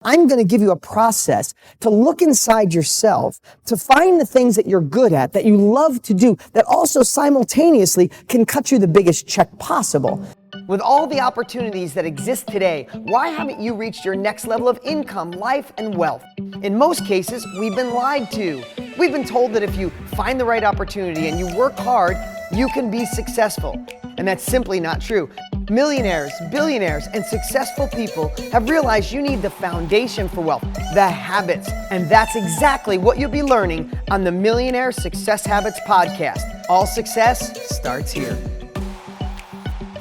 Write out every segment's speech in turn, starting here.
I'm going to give you a process to look inside yourself, to find the things that you're good at, that you love to do, that also simultaneously can cut you the biggest check possible. With all the opportunities that exist today, why haven't you reached your next level of income, life, and wealth? In most cases, we've been lied to. We've been told that if you find the right opportunity and you work hard, you can be successful. And that's simply not true. Millionaires, billionaires, and successful people have realized you need the foundation for wealth, the habits. And that's exactly what you'll be learning on the Millionaire Success Habits podcast. All success starts here.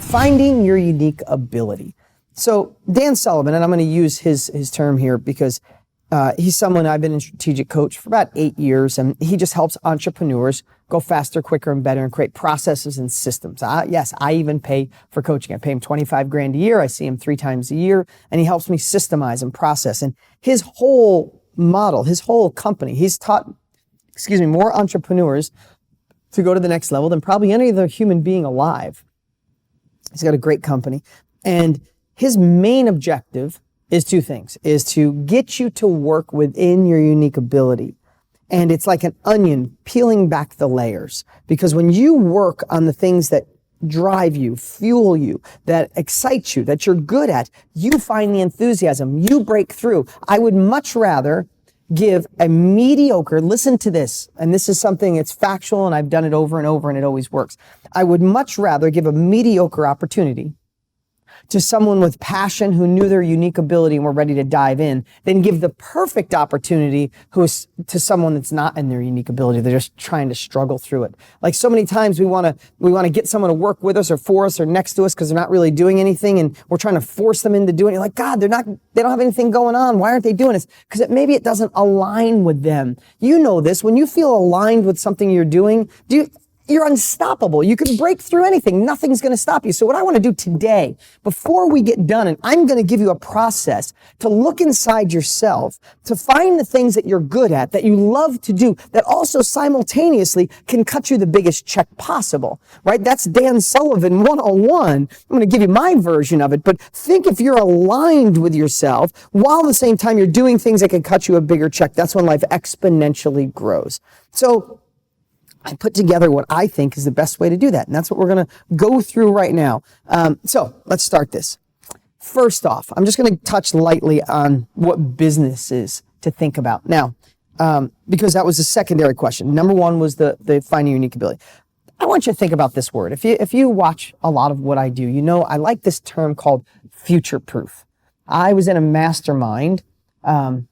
Finding your unique ability. So Dan Sullivan, and I'm going to use his term here because he's someone I've been in strategic coach for about 8 years, and he just helps entrepreneurs go faster, quicker, and better, and create processes and systems. Yes, I even pay for coaching. I pay him $25,000 a year. I see him 3 times a year, and he helps me systemize and process. And his whole model, his whole company, he's taught, more entrepreneurs to go to the next level than probably any other human being alive. He's got a great company, and his main objective is 2 things, is to get you to work within your unique ability. And it's like an onion peeling back the layers, because when you work on the things that drive you, fuel you, that excite you, that you're good at, you find the enthusiasm, you break through. I would much rather give a mediocre, listen to this, and this is something that's factual and I've done it over and over and it always works. I would much rather give a mediocre opportunity to someone with passion who knew their unique ability and were ready to dive in, then give the perfect opportunity to someone that's not in their unique ability. They're just trying to struggle through it. Like so many times we want to get someone to work with us or for us or next to us because they're not really doing anything, and we're trying to force them into doing it. You're like, God, they don't have anything going on. Why aren't they doing this? Because maybe it doesn't align with them. You know this. When you feel aligned with something you're doing, you're unstoppable. You can break through anything. Nothing's going to stop you. So what I want to do today, before we get done, and I'm going to give you a process to look inside yourself, to find the things that you're good at, that you love to do, that also simultaneously can cut you the biggest check possible, right? That's Dan Sullivan 101. I'm going to give you my version of it, but think if you're aligned with yourself while at the same time you're doing things that can cut you a bigger check. That's when life exponentially grows. So I put together what I think is the best way to do that. And that's what we're going to go through right now. So let's start this. First off, I'm just going to touch lightly on what business is to think about. Now, because that was a secondary question. Number 1 was the finding unique ability. I want you to think about this word. If you watch a lot of what I do, you know I like this term called future-proof. I was in a mastermind. In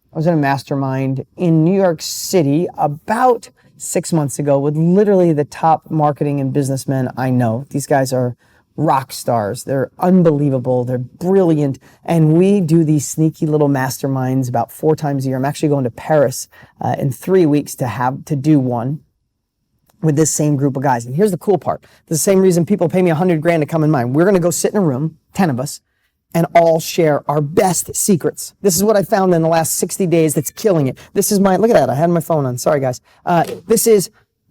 New York City about 6 months ago with literally the top marketing and businessmen I know. These guys are rock stars. They're unbelievable. They're brilliant. And we do these sneaky little masterminds about 4 times a year. I'm actually going to Paris in 3 weeks to do one with this same group of guys. And here's the cool part. The same reason people pay me $100,000 to come in mine. We're going to go sit in a room, 10 of us, and all share our best secrets. This is what I found in the last 60 days that's killing it. This is look at that, I had my phone on, sorry guys.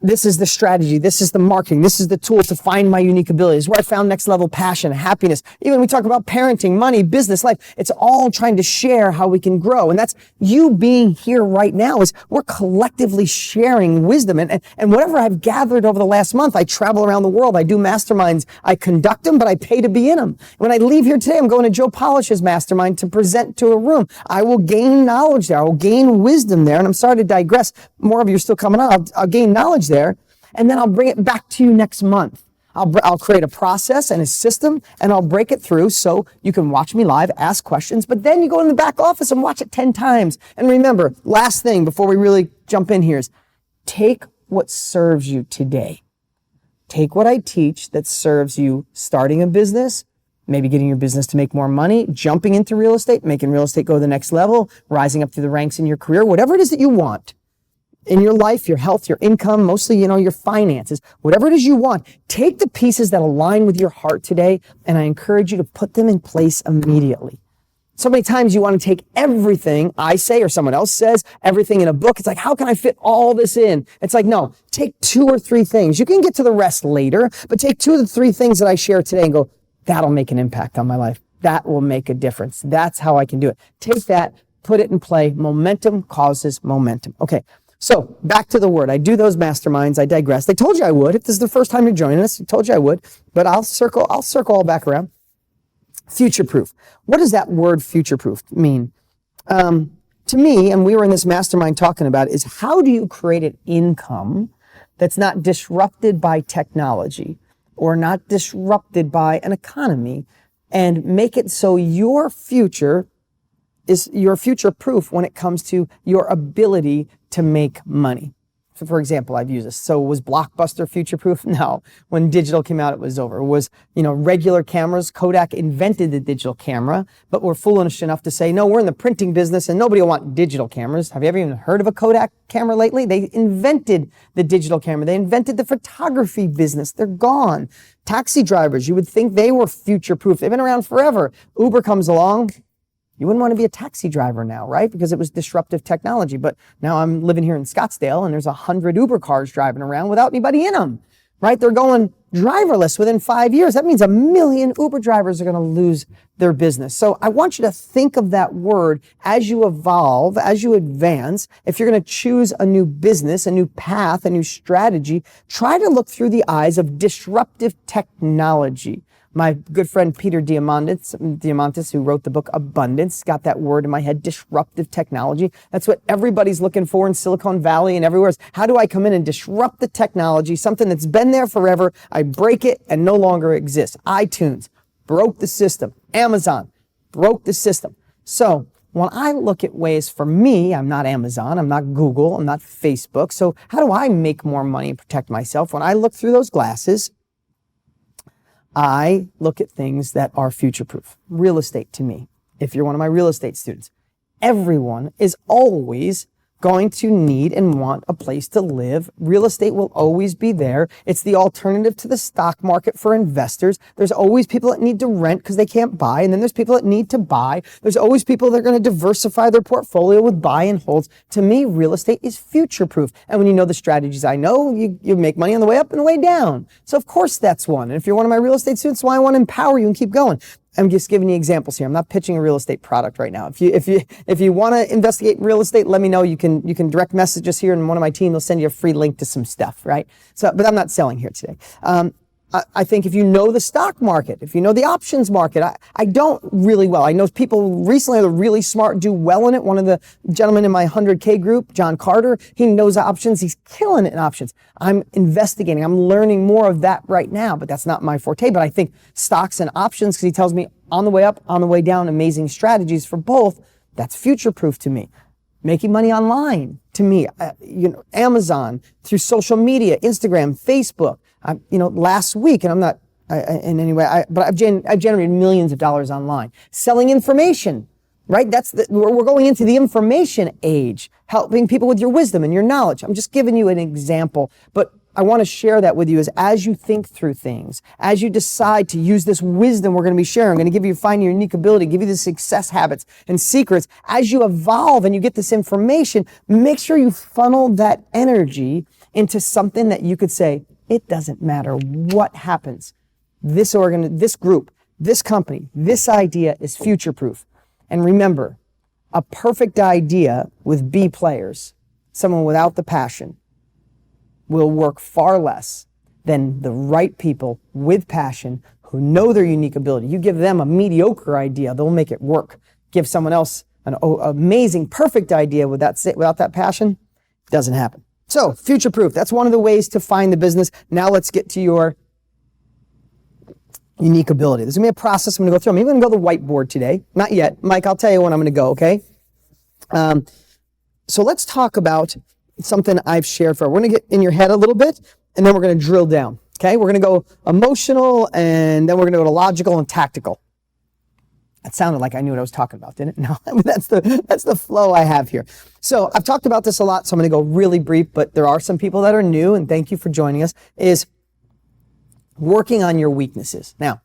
This is the strategy, this is the marketing, this is the tool to find my unique abilities, where I found next level passion, happiness. Even we talk about parenting, money, business, life. It's all trying to share how we can grow. And that's you being here right now, is we're collectively sharing wisdom. And whatever I've gathered over the last month, I travel around the world, I do masterminds, I conduct them, but I pay to be in them. When I leave here today, I'm going to Joe Polish's mastermind to present to a room. I will gain knowledge there, I will gain wisdom there. And I'm sorry to digress, more of you are still coming on. I'll gain knowledge there, and then I'll bring it back to you next month. I'll create a process and a system, and I'll break it through so you can watch me live, ask questions, but then you go in the back office and watch it 10 times. And remember, last thing before we really jump in here is take what serves you today. Take what I teach that serves you starting a business, maybe getting your business to make more money, jumping into real estate, making real estate go to the next level, rising up through the ranks in your career, whatever it is that you want. In your life, your health, your income, mostly, your finances, whatever it is you want, take the pieces that align with your heart today, and I encourage you to put them in place immediately. So many times you want to take everything I say or someone else says, everything in a book. It's like, how can I fit all this in? It's like, no, take 2 or 3 things. You can get to the rest later, but take 2 or 3 things that I share today and go, that'll make an impact on my life. That will make a difference. That's how I can do it. Take that, put it in play. Momentum causes momentum. Okay, so back to the word. I do those masterminds. I digress. They told you I would. If this is the first time you're joining us, I told you I would, but I'll circle all back around. Future-proof. What does that word future-proof mean? To me, and we were in this mastermind talking about it, is how do you create an income that's not disrupted by technology or not disrupted by an economy, and make it so your future is your future-proof when it comes to your ability to make money. So for example, I've used this. So was Blockbuster future-proof? No. When digital came out, it was over. Was, regular cameras. Kodak invented the digital camera, but we're foolish enough to say, no, we're in the printing business and nobody will want digital cameras. Have you ever even heard of a Kodak camera lately? They invented the digital camera. They invented the photography business. They're gone. Taxi drivers, you would think they were future-proof. They've been around forever. Uber comes along. You wouldn't want to be a taxi driver now, right? Because it was disruptive technology. But now I'm living here in Scottsdale and there's 100 Uber cars driving around without anybody in them, right? They're going driverless within 5 years. That means 1 million Uber drivers are going to lose their business. So I want you to think of that word as you evolve, as you advance. If you're going to choose a new business, a new path, a new strategy, try to look through the eyes of disruptive technology. My good friend Peter Diamandis, who wrote the book Abundance, got that word in my head, disruptive technology. That's what everybody's looking for in Silicon Valley and everywhere else. How do I come in and disrupt the technology, something that's been there forever? I break it and no longer exists. iTunes broke the system. Amazon broke the system. So when I look at ways, for me, I'm not Amazon, I'm not Google, I'm not Facebook. So how do I make more money and protect myself? When I look through those glasses, I look at things that are future-proof. Real estate to me, if you're one of my real estate students, everyone is always going to need and want a place to live. Real estate will always be there. It's the alternative to the stock market for investors. There's always people that need to rent because they can't buy, and then there's people that need to buy. There's always people that are going to diversify their portfolio with buy and holds. To me, real estate is future-proof. And when you know the strategies I know, you make money on the way up and the way down. So of course that's one. And if you're one of my real estate students, why I want to empower you and keep going. I'm just giving you examples here. I'm not pitching a real estate product right now. If you want to investigate real estate, let me know. You can direct message us here, and one of my team will send you a free link to some stuff, right? So, but I'm not selling here today. I think if you know the stock market, if you know the options market, I don't really well. I know people recently that are really smart, do well in it. One of the gentlemen in my 100K group, John Carter, he knows options. He's killing it in options. I'm investigating. I'm learning more of that right now, but that's not my forte. But I think stocks and options, because he tells me on the way up, on the way down, amazing strategies for both. That's future-proof to me. Making money online, to me, Amazon, through social media, Instagram, Facebook. Last week, and I'm not in any way, but I've generated millions of dollars online. Selling information, right? We're going into the information age, helping people with your wisdom and your knowledge. I'm just giving you an example, but I want to share that with you as you think through things, as you decide to use this wisdom we're going to be sharing. I'm going to give you, find your unique ability, give you the success habits and secrets. As you evolve and you get this information, make sure you funnel that energy into something that you could say, it doesn't matter what happens. This group, this company, this idea is future-proof. And remember, a perfect idea with B players, someone without the passion, will work far less than the right people with passion who know their unique ability. You give them a mediocre idea, they'll make it work. Give someone else an amazing, perfect idea without that passion, it doesn't happen. So, future-proof, that's one of the ways to find the business. Now let's get to your unique ability. There's going to be a process I'm going to go through. I'm even going to go to the whiteboard today. Not yet. Mike, I'll tell you when I'm going to go, okay? So let's talk about something I've shared for. We're going to get in your head a little bit, and then we're going to drill down, okay? We're going to go emotional, and then we're going to go to logical and tactical. That sounded like I knew what I was talking about, didn't it? No, that's the flow I have here. So I've talked about this a lot, so I'm going to go really brief, but there are some people that are new, and thank you for joining us, is working on your weaknesses. Now,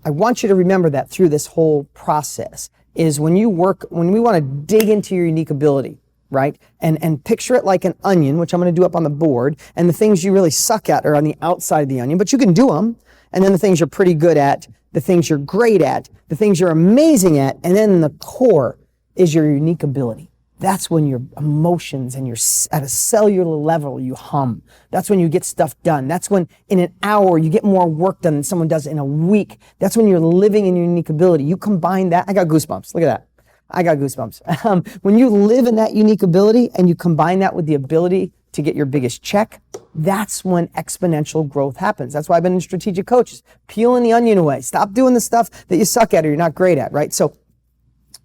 I want you to remember that through this whole process is when we want to dig into your unique ability, right? And picture it like an onion, which I'm going to do up on the board, and the things you really suck at are on the outside of the onion, but you can do them, and then the things you're pretty good at, the things you're great at, the things you're amazing at, and then the core is your unique ability. That's when your emotions and at a cellular level, you hum. That's when you get stuff done. That's when in an hour you get more work done than someone does in a week. That's when you're living in your unique ability. You combine that. I got goosebumps. Look at that. I got goosebumps. When you live in that unique ability and you combine that with the ability to get your biggest check, that's when exponential growth happens. That's why I've been in strategic coaches. Peeling the onion away. Stop doing the stuff that you suck at or you're not great at, right? So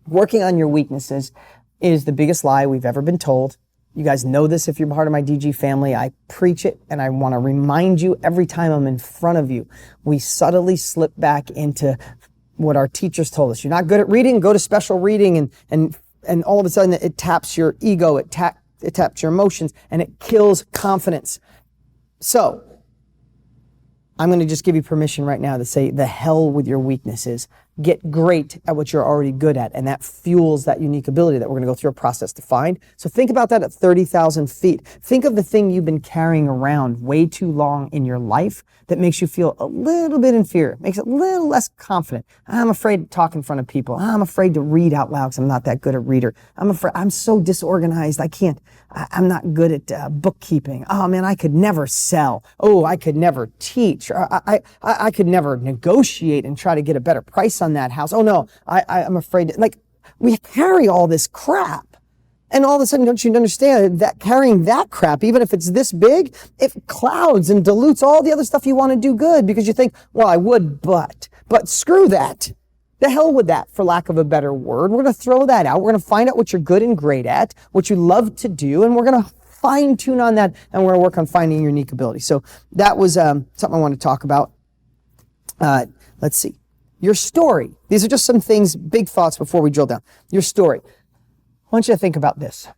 working on your weaknesses is the biggest lie we've ever been told. You guys know this if you're part of my DG family. I preach it and I want to remind you every time I'm in front of you. We subtly slip back into what our teachers told us. You're not good at reading, go to special reading and all of a sudden it taps your ego, it taps your emotions and it kills confidence. So I'm going to just give you permission right now to say the hell with your weaknesses. Get great at what you're already good at, and that fuels that unique ability that we're going to go through a process to find. So think about that at 30,000 feet. Think of the thing you've been carrying around way too long in your life that makes you feel a little bit inferior, makes it a little less confident. I'm afraid to talk in front of people. I'm afraid to read out loud because I'm not that good a reader. I'm so disorganized. I'm not good at bookkeeping. Oh man, I could never sell. Oh, I could never teach. Or I could never negotiate and try to get a better price on that house. Oh no, I'm afraid. Like, we carry all this crap. And all of a sudden, don't you understand that carrying that crap, even if it's this big, it clouds and dilutes all the other stuff you want to do good because you think, well, I would, but screw that. The hell with that, for lack of a better word. We're going to throw that out. We're going to find out what you're good and great at, what you love to do, and we're going to fine tune on that, and we're going to work on finding your unique ability. So that was something I want to talk about. Let's see. Your story. These are just some things, big thoughts before we drill down. Your story. I want you to think about this.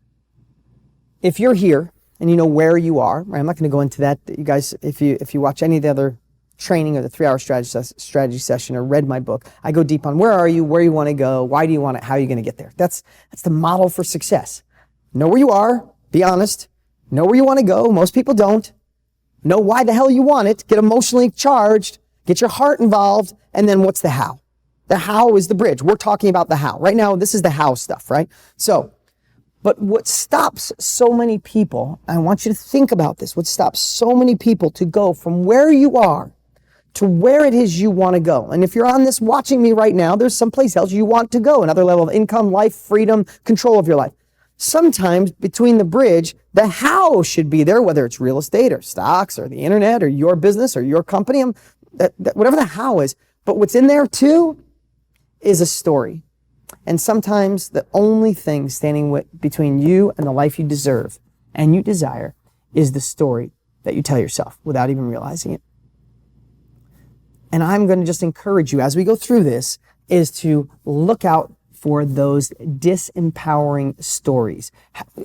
If you're here and you know where you are, right, I'm not going to go into that. You guys, if you watch any of the other training or the 3-hour strategy session or read my book, I go deep on where are you want to go, why do you want it, how are you going to get there. That's the model for success. Know where you are, be honest, know where you want to go. Most people don't. Know why the hell you want it, get emotionally charged, get your heart involved, and then what's the how? The how is the bridge. We're talking about the how. Right now, this is the how stuff, right? So, but what stops so many people, I want you to think about this, what stops so many people to go from where you are to where it is you want to go. And if you're on this watching me right now, there's someplace else you want to go, another level of income, life, freedom, control of your life. Sometimes between the bridge, the how should be there, whether it's real estate or stocks or the internet or your business or your company, whatever the how is. But what's in there too is a story. And sometimes the only thing standing between you and the life you deserve and you desire is the story that you tell yourself without even realizing it. And I'm going to just encourage you as we go through this is to look out for those disempowering stories.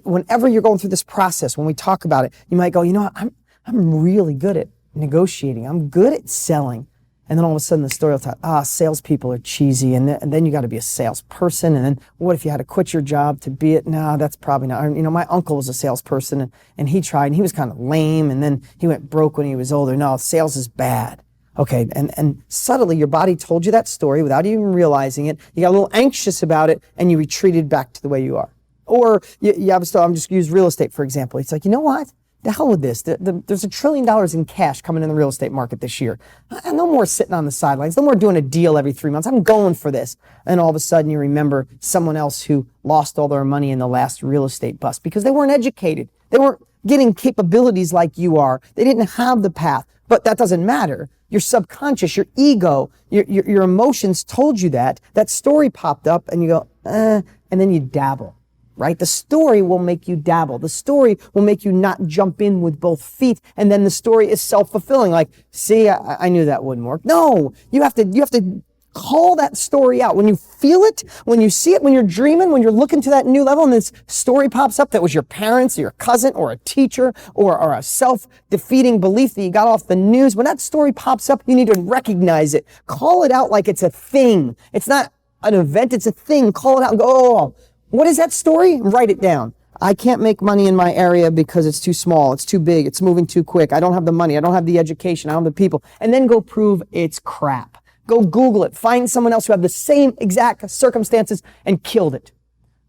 Whenever you're going through this process, when we talk about it, you might go, you know what, I'm really good at negotiating. I'm good at selling. And then all of a sudden the story will tell, salespeople are cheesy. And then you got to be a salesperson. And then what if you had to quit your job to be it? No, that's probably not. You know, my uncle was a salesperson and he tried and he was kind of lame. And then he went broke when he was older. No, sales is bad. Okay. And subtly your body told you that story without even realizing it. You got a little anxious about it and you retreated back to the way you are. Or you have I'm just use real estate, for example. It's like, you know what? The hell with this. There's $1 trillion in cash coming in the real estate market this year. No more sitting on the sidelines. No more doing a deal every 3 months. I'm going for this. And all of a sudden you remember someone else who lost all their money in the last real estate bust because they weren't educated. They weren't getting capabilities like you are. They didn't have the path. But that doesn't matter. Your subconscious, your ego, your emotions told you that. That story popped up and you go, and then you dabble. Right? The story will make you dabble. The story will make you not jump in with both feet. And then the story is self-fulfilling. Like, see, I knew that wouldn't work. No, you have to call that story out. When you feel it, when you see it, when you're dreaming, when you're looking to that new level and this story pops up that was your parents or your cousin or a teacher or a self-defeating belief that you got off the news. When that story pops up, you need to recognize it. Call it out like it's a thing. It's not an event. It's a thing. Call it out and go, oh, what is that story? Write it down. I can't make money in my area because it's too small. It's too big. It's moving too quick. I don't have the money. I don't have the education. I don't have the people. And then go prove it's crap. Go Google it. Find someone else who had the same exact circumstances and killed it.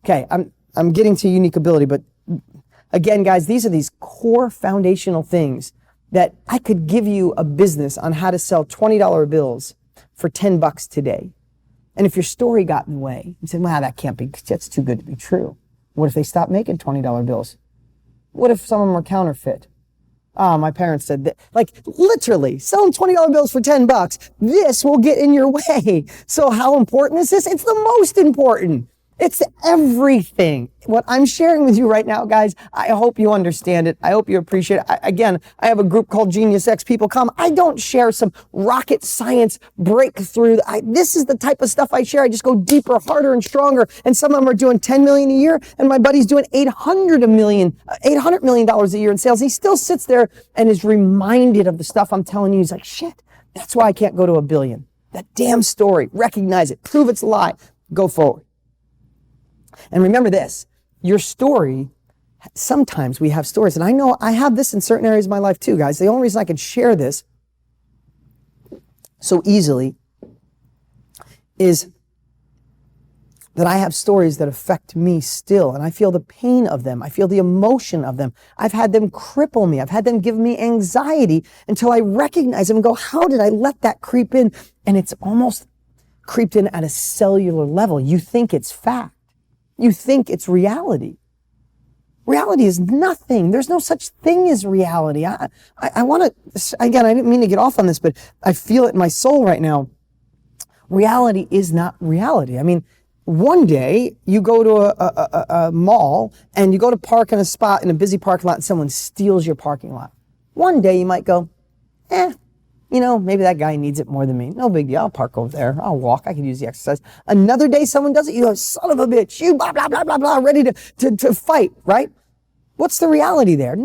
Okay, I'm getting to unique ability, but again, guys, these are these core foundational things that I could give you a business on how to sell $20 bills for $10 today. And if your story got in the way, you said, wow, that can't be, that's too good to be true. What if they stopped making $20 bills? What if some of them are counterfeit? My parents said that, like literally selling $20 bills for $10, this will get in your way. So how important is this? It's the most important. It's everything. What I'm sharing with you right now, guys, I hope you understand it. I hope you appreciate it. I have a group called Genius X. People come. I don't share some rocket science breakthrough. This is the type of stuff I share. I just go deeper, harder, and stronger. And some of them are doing $10 million a year, and my buddy's doing $800 million a year in sales. He still sits there and is reminded of the stuff I'm telling you. He's like, shit, that's why I can't go to $1 billion. That damn story. Recognize it. Prove it's a lie. Go forward. And remember this, your story, sometimes we have stories, and I know I have this in certain areas of my life too, guys. The only reason I can share this so easily is that I have stories that affect me still, and I feel the pain of them. I feel the emotion of them. I've had them cripple me. I've had them give me anxiety until I recognize them and go, how did I let that creep in? And it's almost creeped in at a cellular level. You think it's fact. You think it's reality. Reality is nothing. There's no such thing as reality. I want to, again, I didn't mean to get off on this, but I feel it in my soul right now. Reality is not reality. I mean, one day you go to a mall and you go to park in a spot in a busy parking lot and someone steals your parking lot. One day you might go, maybe that guy needs it more than me. No big deal. I'll park over there. I'll walk. I can use the exercise. Another day someone does it. You go, son of a bitch. You blah, blah, blah, blah, blah, ready to fight, right? What's the reality there?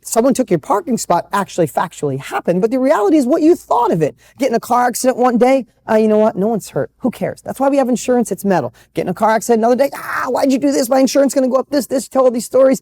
Someone took your parking spot actually factually happened, but the reality is what you thought of it. Get in a car accident one day. You know what? No one's hurt. Who cares? That's why we have insurance. It's metal. Get in a car accident another day. Why'd you do this? My insurance going to go up this, tell all these stories.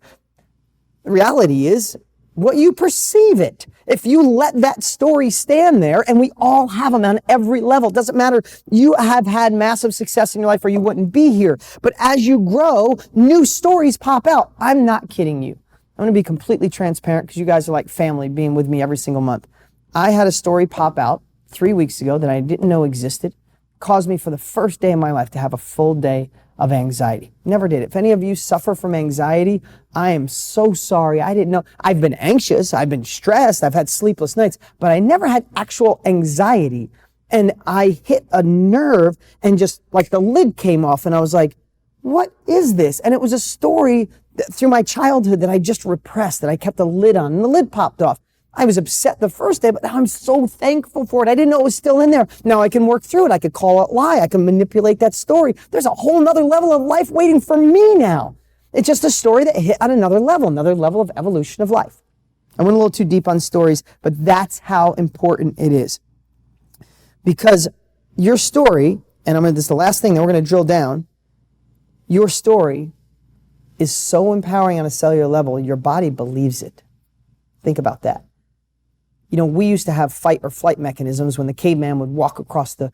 The reality is what you perceive it. If you let that story stand there, and we all have them on every level, doesn't matter. You have had massive success in your life or you wouldn't be here. But as you grow, new stories pop out. I'm not kidding you. I'm going to be completely transparent because you guys are like family being with me every single month. I had a story pop out 3 weeks ago that I didn't know existed. Caused me for the first day of my life to have a full day of anxiety. Never did. If any of you suffer from anxiety, I am so sorry. I didn't know. I've been anxious. I've been stressed. I've had sleepless nights, but I never had actual anxiety. And I hit a nerve and just like the lid came off and I was like, what is this? And it was a story through my childhood that I just repressed, that I kept a lid on and the lid popped off. I was upset the first day, but now I'm so thankful for it. I didn't know it was still in there. Now I can work through it. I could call it lie. I can manipulate that story. There's a whole nother level of life waiting for me now. It's just a story that hit at another level of evolution of life. I went a little too deep on stories, but that's how important it is. Because your story, and this is the last thing that we're going to drill down, your story is so empowering on a cellular level, your body believes it. Think about that. We used to have fight or flight mechanisms when the caveman would walk across the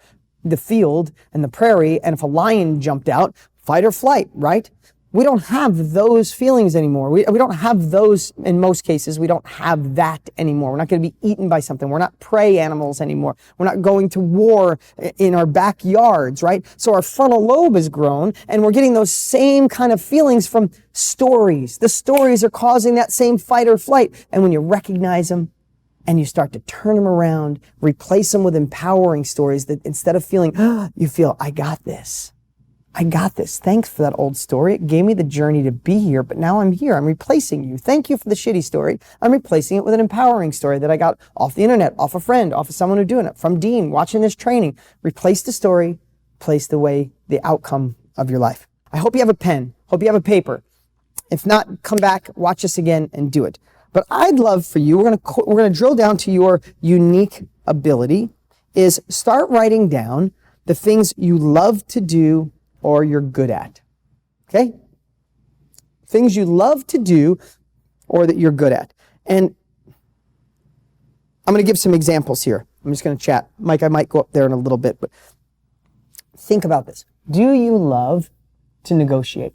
field and the prairie, and if a lion jumped out, fight or flight, right? We don't have those feelings anymore. We don't have those, in most cases, we don't have that anymore. We're not going to be eaten by something. We're not prey animals anymore. We're not going to war in our backyards, right? So our frontal lobe has grown, and we're getting those same kind of feelings from stories. The stories are causing that same fight or flight. And when you recognize them, and you start to turn them around, replace them with empowering stories that instead of feeling, you feel, I got this. I got this. Thanks for that old story. It gave me the journey to be here, but now I'm here. I'm replacing you. Thank you for the shitty story. I'm replacing it with an empowering story that I got off the internet, off a friend, off of someone who's doing it, from Dean, watching this training. Replace the story, place the outcome of your life. I hope you have a pen. Hope you have a paper. If not, come back, watch this again, and do it. But I'd love for you, we're going to drill down to your unique ability, is start writing down the things you love to do or you're good at. Okay? Things you love to do or that you're good at. And I'm going to give some examples here. I'm just going to chat. Mike, I might go up there in a little bit, but think about this. Do you love to negotiate?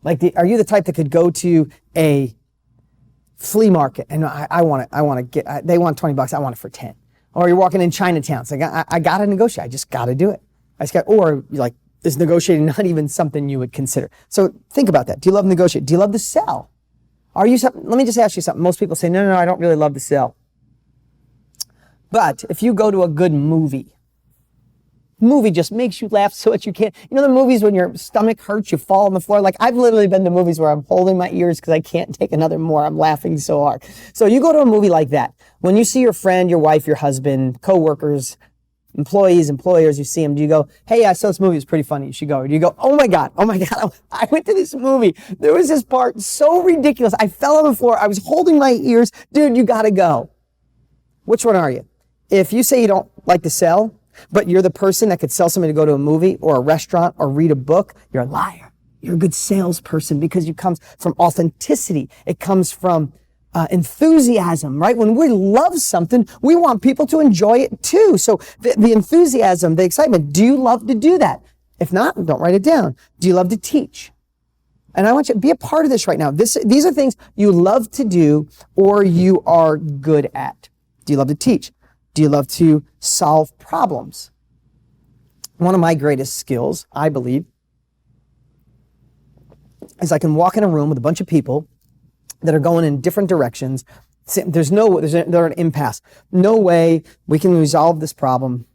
Like, are you the type that could go to a flea market and I want to get, they want $20, I want it for 10. Or you're walking in Chinatown, it's like, I got to negotiate, I just got to do it. Or you're like, is negotiating not even something you would consider? So think about that. Do you love negotiate? Do you love to sell? Let me just ask you something. Most people say, no, I don't really love to sell. But if you go to a good movie just makes you laugh so much you can't. You know the movies when your stomach hurts, you fall on the floor? Like, I've literally been to movies where I'm holding my ears because I can't take another more. I'm laughing so hard. So you go to a movie like that. When you see your friend, your wife, your husband, coworkers, employees, employers, you see them, do you go, hey, I saw this movie, it's pretty funny, you should go? Or do you go, oh my God, I went to this movie. There was this part so ridiculous. I fell on the floor. I was holding my ears. Dude, you got to go. Which one are you? If you say you don't like to sell, but you're the person that could sell somebody to go to a movie or a restaurant or read a book, you're a liar. You're a good salesperson because it comes from authenticity. It comes from enthusiasm, right? When we love something, we want people to enjoy it too. So the enthusiasm, the excitement, do you love to do that? If not, don't write it down. Do you love to teach? And I want you to be a part of this right now. These are things you love to do or you are good at. Do you love to teach? Do you love to solve problems? One of my greatest skills, I believe, is I can walk in a room with a bunch of people that are going in different directions. They're an impasse. No way we can resolve this problem.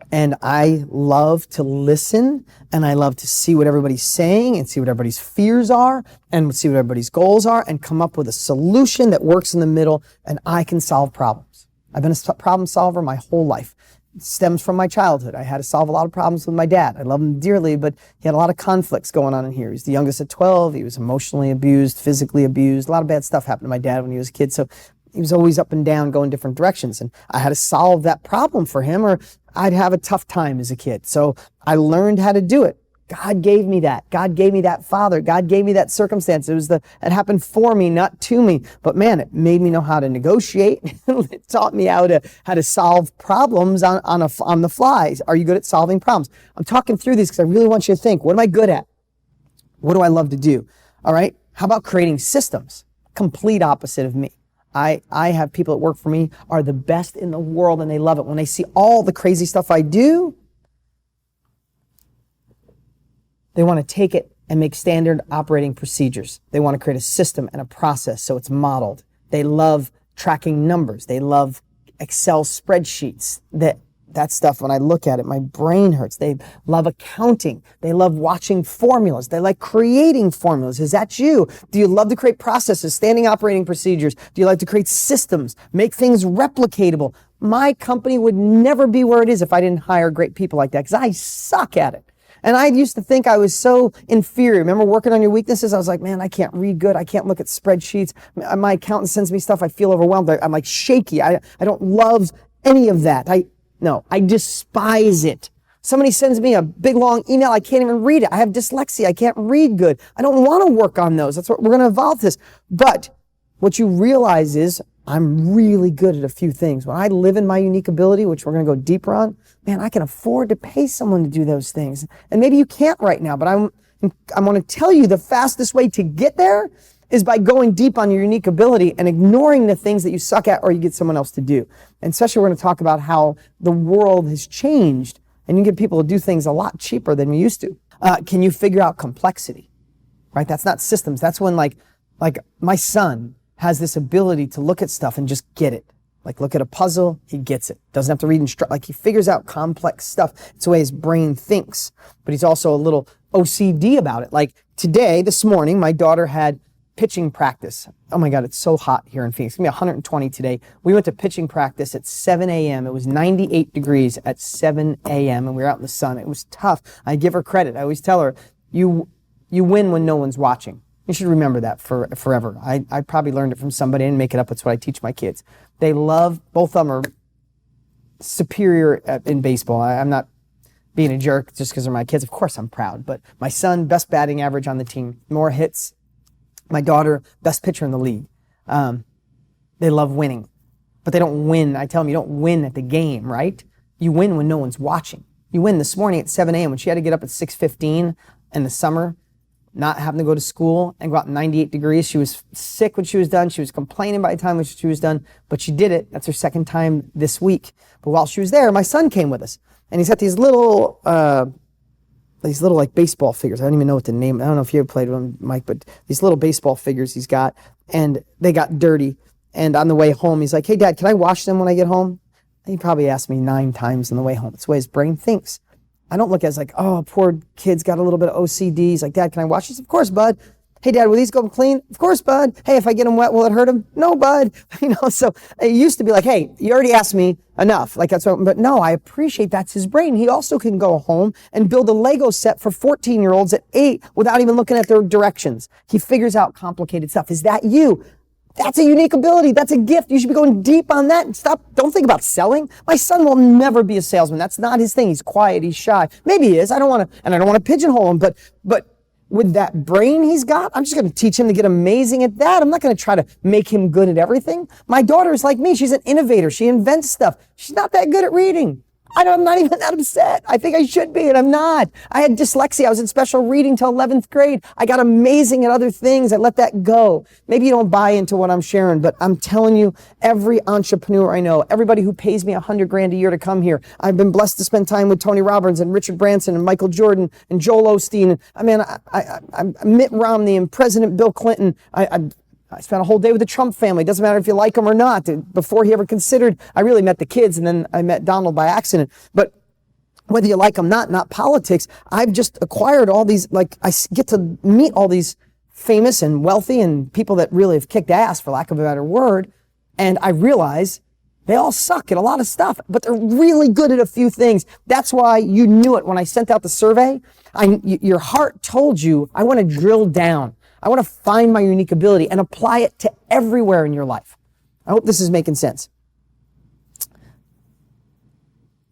And I love to listen, and I love to see what everybody's saying and see what everybody's fears are and see what everybody's goals are and come up with a solution that works in the middle, and I can solve problems. I've been a problem solver my whole life. It stems from my childhood. I had to solve a lot of problems with my dad. I love him dearly, but he had a lot of conflicts going on in here. He's the youngest at 12. He was emotionally abused, physically abused. A lot of bad stuff happened to my dad when he was a kid. So he was always up and down, going different directions. And I had to solve that problem for him or I'd have a tough time as a kid. So I learned how to do it. God gave me that. God gave me that father. God gave me that circumstance. It happened for me, not to me. But man, it made me know how to negotiate. It taught me how to solve problems on the fly. Are you good at solving problems? I'm talking through these because I really want you to think, what am I good at? What do I love to do? All right. How about creating systems? Complete opposite of me. I have people that work for me are the best in the world and they love it. When they see all the crazy stuff I do, they want to take it and make standard operating procedures. They want to create a system and a process so it's modeled. They love tracking numbers. They love Excel spreadsheets. That stuff, when I look at it, my brain hurts. They love accounting. They love watching formulas. They like creating formulas. Is that you? Do you love to create processes, standing operating procedures? Do you like to create systems, make things replicatable? My company would never be where it is if I didn't hire great people like that because I suck at it. And I used to think I was so inferior. Remember working on your weaknesses? I was like, man, I can't read good. I can't look at spreadsheets. My accountant sends me stuff. I feel overwhelmed. I'm like shaky. I don't love any of that. I despise it. Somebody sends me a big long email. I can't even read it. I have dyslexia. I can't read good. I don't want to work on those. That's what we're going to evolve this. But what you realize is I'm really good at a few things. When I live in my unique ability, which we're going to go deeper on, man, I can afford to pay someone to do those things. And maybe you can't right now, but I want to tell you the fastest way to get there is by going deep on your unique ability and ignoring the things that you suck at or you get someone else to do. And especially we're going to talk about how the world has changed and you get people to do things a lot cheaper than we used to. Can you figure out complexity? Right? That's not systems. That's when like my son has this ability to look at stuff and just get it. Like look at a puzzle, he gets it. Doesn't have to read like he figures out complex stuff. It's the way his brain thinks. But he's also a little OCD about it. Like this morning, my daughter had pitching practice. Oh my God, it's so hot here in Phoenix. It's gonna be 120 today. We went to pitching practice at 7 a.m. It was 98 degrees at 7 a.m. and we were out in the sun. It was tough. I give her credit. I always tell her, you win when no one's watching. You should remember that forever. I probably learned it from somebody and make it up. It's what I teach my kids. They love, both of them are superior in baseball. I'm not being a jerk just because they're my kids. Of course I'm proud. But my son, best batting average on the team, more hits. My daughter, best pitcher in the league. They love winning. But they don't win. I tell them you don't win at the game, right? You win when no one's watching. You win this morning at 7 a.m. when she had to get up at 6:15 in the summer. not having to go to school and go out in 98 degrees. She was sick when she was done. She was complaining by the time when she was done, but she did it. That's her second time this week. But while she was there, my son came with us, and he's got these little like baseball figures. I don't even know what the name. I don't know if you ever played with them, Mike, but these little baseball figures he's got, and they got dirty. And on the way home, he's like, "Hey, Dad, can I wash them when I get home?" He probably asked me 9 times on the way home. It's the way his brain thinks. I don't look at it as like, "Oh, poor kid's got a little bit of OCD." He's like, "Dad, can I wash these?" "Of course, bud." "Hey, Dad, will these go clean?" "Of course, bud." "Hey, if I get them wet, will it hurt him?" "No, bud." So it used to be like, "Hey, you already asked me enough." Like that's what, but no, I appreciate that's his brain. He also can go home and build a Lego set for 14-year-olds at 8 without even looking at their directions. He figures out complicated stuff. Is that you? That's a unique ability. That's a gift. You should be going deep on that and stop. Don't think about selling. My son will never be a salesman. That's not his thing. He's quiet. He's shy. Maybe he is. I don't want to pigeonhole him, but with that brain he's got, I'm just going to teach him to get amazing at that. I'm not going to try to make him good at everything. My daughter is like me. She's an innovator. She invents stuff. She's not that good at reading. I'm not even that upset. I think I should be, and I'm not. I had dyslexia. I was in special reading till 11th grade. I got amazing at other things. I let that go. Maybe you don't buy into what I'm sharing, but I'm telling you, every entrepreneur I know, everybody who pays me $100,000 a year to come here, I've been blessed to spend time with Tony Robbins and Richard Branson and Michael Jordan and Joel Osteen. I'm Mitt Romney and President Bill Clinton. I spent a whole day with the Trump family. Doesn't matter if you like them or not. Before he ever considered, I really met the kids, and then I met Donald by accident. But whether you like them or not politics, I've just acquired all these, like I get to meet all these famous and wealthy and people that really have kicked ass, for lack of a better word. And I realize they all suck at a lot of stuff, but they're really good at a few things. That's why you knew it when I sent out the survey. Your heart told you, I want to drill down. I want to find my unique ability and apply it to everywhere in your life. I hope this is making sense.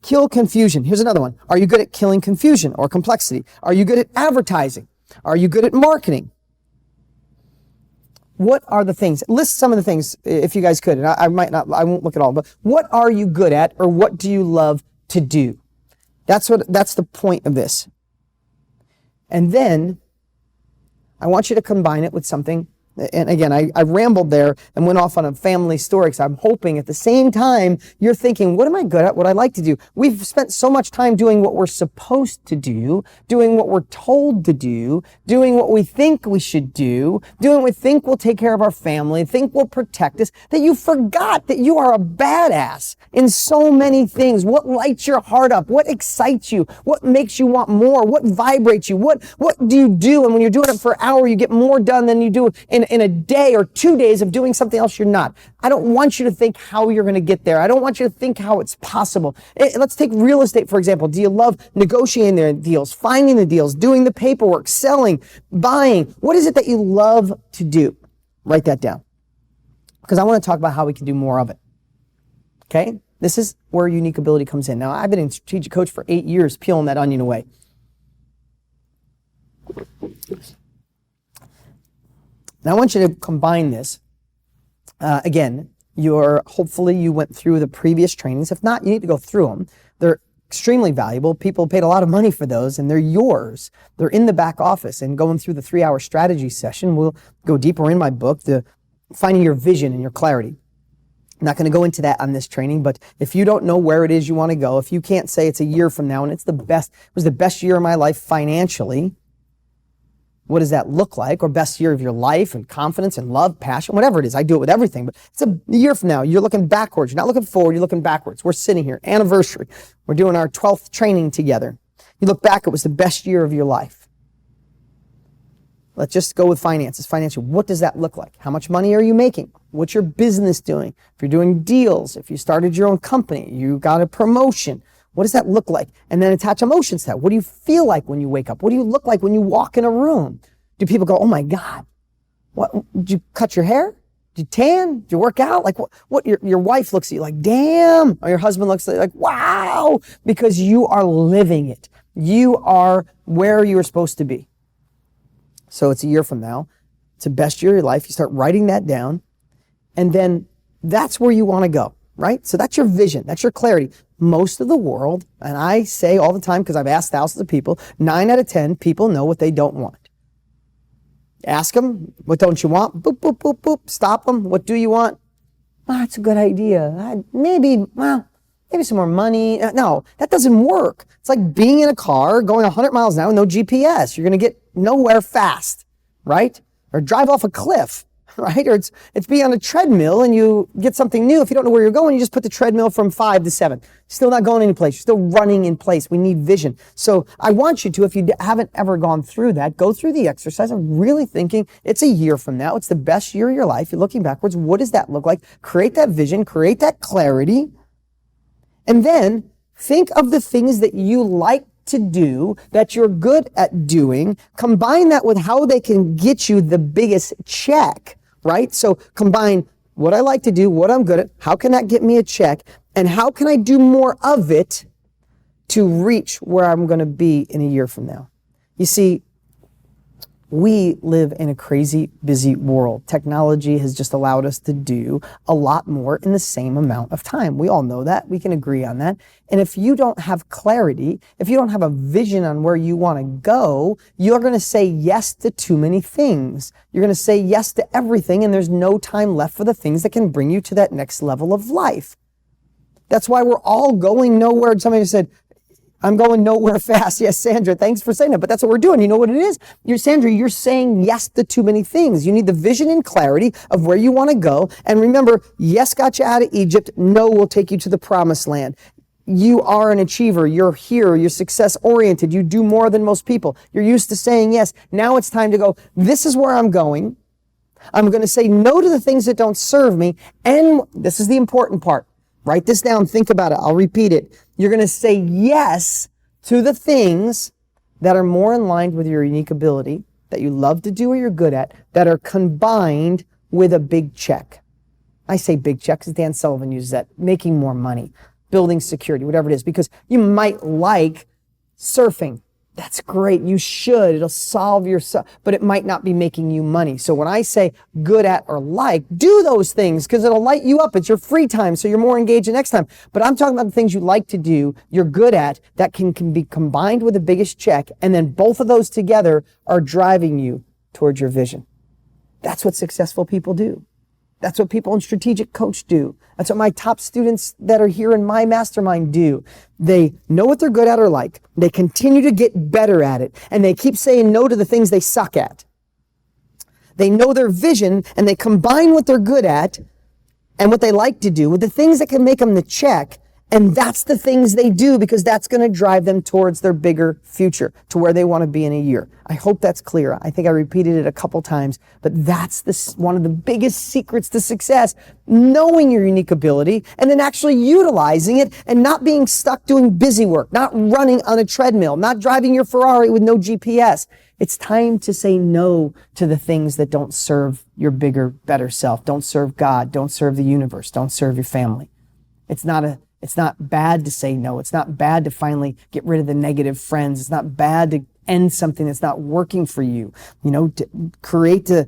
Kill confusion. Here's another one. Are you good at killing confusion or complexity? Are you good at advertising? Are you good at marketing? What are the things? List some of the things if you guys could. And I won't look at all, but what are you good at, or what do you love to do? That's the point of this. And then I want you to combine it with something. And again, I rambled there and went off on a family story, because I'm hoping at the same time you're thinking, what am I good at? What I like to do? We've spent so much time doing what we're supposed to do, doing what we're told to do, doing what we think we should do, doing what we think will take care of our family, think will protect us, that you forgot that you are a badass in so many things. What lights your heart up? What excites you? What makes you want more? What vibrates you? What do you do? And when you're doing it for an hour, you get more done than you do in a day or 2 days of doing something else you're not. I don't want you to think how you're going to get there. I don't want you to think how it's possible. Let's take real estate, for example. Do you love negotiating the deals, finding the deals, doing the paperwork, selling, buying? What is it that you love to do? Write that down, because I want to talk about how we can do more of it. Okay? This is where unique ability comes in. Now, I've been a strategic coach for 8 years, peeling that onion away. Now I want you to combine this. Again, hopefully you went through the previous trainings. If not, you need to go through them. They're extremely valuable. People paid a lot of money for those, and they're yours. They're in the back office, and going through the 3-hour strategy session, we'll go deeper in my book, the finding your vision and your clarity. I'm not going to go into that on this training, but if you don't know where it is you want to go, if you can't say it's a year from now and it was the best year of my life financially, what does that look like? Or best year of your life and confidence and love, passion, whatever it is. I do it with everything, but it's a year from now. You're looking backwards. You're not looking forward. You're looking backwards. We're sitting here, anniversary. We're doing our 12th training together. You look back, it was the best year of your life. Let's just go with finances. Financial, what does that look like? How much money are you making? What's your business doing? If you're doing deals, if you started your own company, you got a promotion, what does that look like? And then attach emotions to that. What do you feel like when you wake up? What do you look like when you walk in a room? Do people go, oh my God, what, did you cut your hair? Did you tan? Did you work out? Like what your wife looks at you like, damn, or your husband looks at you like, wow, because you are living it. You are where you are supposed to be. So it's a year from now. It's the best year of your life. You start writing that down, and then that's where you want to go, right? So that's your vision. That's your clarity. Most of the world, and I say all the time because I've asked thousands of people, 9 out of 10 people know what they don't want. Ask them, what don't you want? Boop, boop, boop, boop. Stop them. What do you want? Oh, that's a good idea. Maybe some more money. No, that doesn't work. It's like being in a car going 100 miles an hour with no GPS. You're going to get nowhere fast, right? Or drive off a cliff, right? Or it's being on a treadmill and you get something new. If you don't know where you're going, you just put the treadmill from 5 to 7. Still not going any place. You're still running in place. We need vision. So I want you to, if you haven't ever gone through that, go through the exercise of really thinking it's a year from now. It's the best year of your life. You're looking backwards. What does that look like? Create that vision, create that clarity. And then think of the things that you like to do, that you're good at doing. Combine that with how they can get you the biggest check, right? So combine what I like to do, what I'm good at, how can that get me a check, and how can I do more of it to reach where I'm going to be in a year from now. You see, we live in a crazy busy world. Technology has just allowed us to do a lot more in the same amount of time. We all know that. We can agree on that. And if you don't have clarity, if you don't have a vision on where you want to go, you're going to say yes to too many things. You're going to say yes to everything, and there's no time left for the things that can bring you to that next level of life. That's why we're all going nowhere. Somebody said, I'm going nowhere fast. Yes, Sandra, thanks for saying that. But that's what we're doing. You know what it is? Sandra, you're saying yes to too many things. You need the vision and clarity of where you want to go. And remember, yes got you out of Egypt. No will take you to the promised land. You are an achiever. You're here. You're success oriented. You do more than most people. You're used to saying yes. Now it's time to go, this is where I'm going. I'm going to say no to the things that don't serve me. And this is the important part. Write this down. Think about it. I'll repeat it. You're going to say yes to the things that are more in line with your unique ability, that you love to do or you're good at, that are combined with a big check. I say big check because Dan Sullivan uses that. Making more money, building security, whatever it is, because you might like surfing. That's great. You should. It'll solve your, but it might not be making you money. So when I say good at or like, do those things because it'll light you up. It's your free time, so you're more engaged the next time. But I'm talking about the things you like to do, you're good at, that can be combined with the biggest check, and then both of those together are driving you towards your vision. That's what successful people do. That's what people in Strategic Coach do. That's what my top students that are here in my mastermind do. They know what they're good at or like. They continue to get better at it. And they keep saying no to the things they suck at. They know their vision and they combine what they're good at and what they like to do with the things that can make them the check. And that's the things they do because that's going to drive them towards their bigger future, to where they want to be in a year. I hope that's clear. I think I repeated it a couple times, but that's one of the biggest secrets to success, knowing your unique ability and then actually utilizing it and not being stuck doing busy work, not running on a treadmill, not driving your Ferrari with no GPS. It's time to say no to the things that don't serve your bigger, better self, don't serve God, don't serve the universe, don't serve your family. It's not bad to say no. It's not bad to finally get rid of the negative friends. It's not bad to end something that's not working for you. To create the